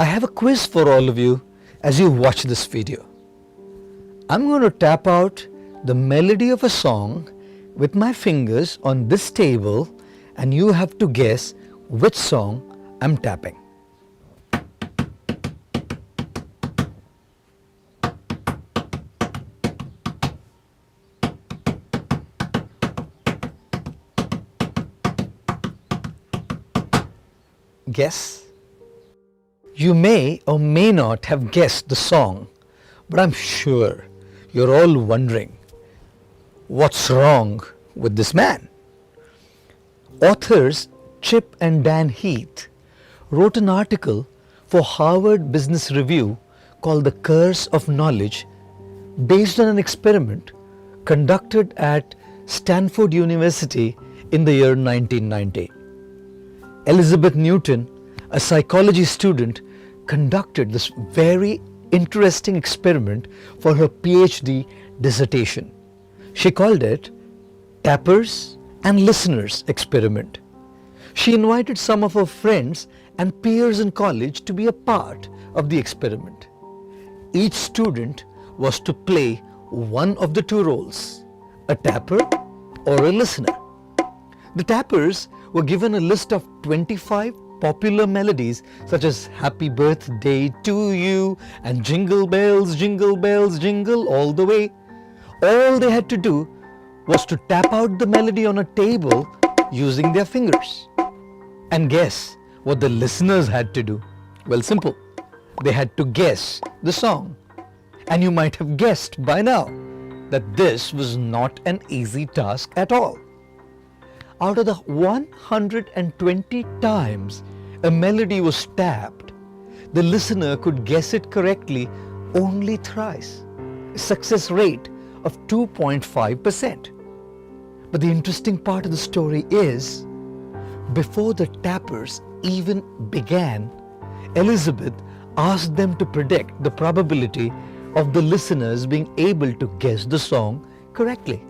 I have a quiz for all of you as you watch this video. I'm going to tap out the melody of a song with my fingers on this table, and you have to guess which song I'm tapping. Guess? You may or may not have guessed the song, but I'm sure you're all wondering, what's wrong with this man? Authors Chip and Dan Heath wrote an article for Harvard Business Review called The Curse of Knowledge, based on an experiment conducted at Stanford University in the year 1990. Elizabeth Newton, a psychology student, conducted this very interesting experiment for her PhD dissertation. She called it Tappers and Listeners Experiment. She invited some of her friends and peers in college to be a part of the experiment. Each student was to play one of the two roles, a tapper or a listener. The tappers were given a list of 25 popular melodies such as Happy Birthday to You and Jingle Bells, Jingle all the way. All they had to do was to tap out the melody on a table using their fingers. And guess what the listeners had to do? Well, simple. They had to guess the song. And you might have guessed by now that this was not an easy task at all. Out of the 120 times a melody was tapped, the listener could guess it correctly only thrice, a success rate of 2.5%. But the interesting part of the story is, before the tappers even began, Elizabeth asked them to predict the probability of the listeners being able to guess the song correctly.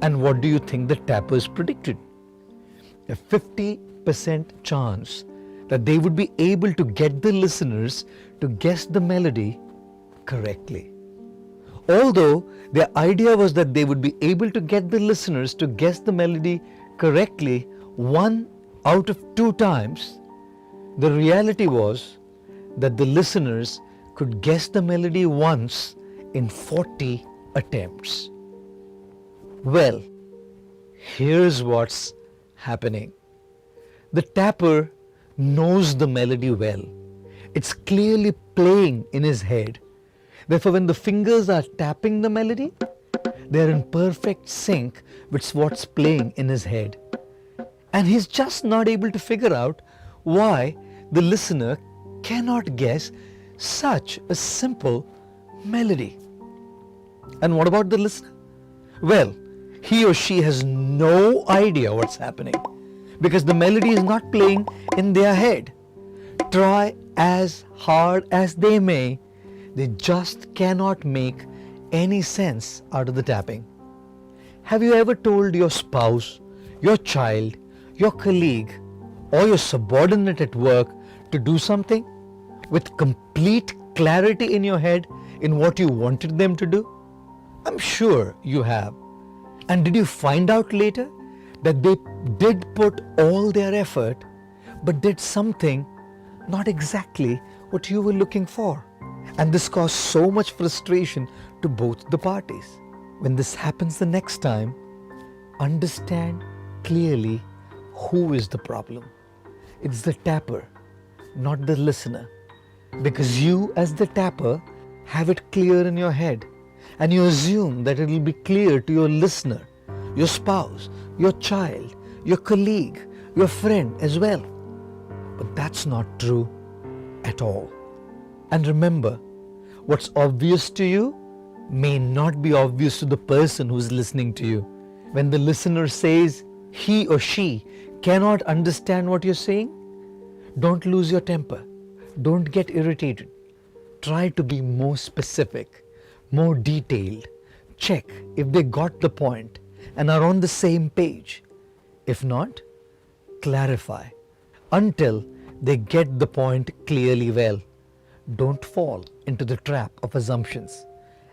And what do you think the tappers predicted? A 50% chance that they would be able to get the listeners to guess the melody correctly. Although their idea was that they would be able to get the listeners to guess the melody correctly 1 out of 2 times, the reality was that the listeners could guess the melody once in 40 attempts. Well, here's what's happening. The tapper knows the melody well. It's clearly playing in his head. Therefore, when the fingers are tapping the melody, they're in perfect sync with what's playing in his head. And he's just not able to figure out why the listener cannot guess such a simple melody. And what about the listener? Well, he or she has no idea what's happening because the melody is not playing in their head. Try as hard as they may, they just cannot make any sense out of the tapping. Have you ever told your spouse, your child, your colleague, or your subordinate at work to do something with complete clarity in your head in what you wanted them to do? I'm sure you have. And did you find out later that they did put all their effort but did something not exactly what you were looking for? And this caused so much frustration to both the parties. When this happens the next time, understand clearly who is the problem. It's the tapper, not the listener. Because you as the tapper have it clear in your head, and you assume that it will be clear to your listener, your spouse, your child, your colleague, your friend as well. But that's not true at all. And remember, what's obvious to you may not be obvious to the person who's listening to you. When the listener says he or she cannot understand what you're saying, don't lose your temper. Don't get irritated. Try to be more specific, more detailed. Check if they got the point and are on the same page. If not, clarify until They get the point clearly well. Don't fall into the trap of assumptions.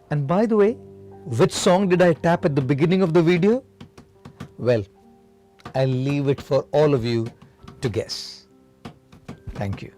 And by the way, which song did I tap at the beginning of the video? Well, I'll leave it for all of you to guess. Thank you.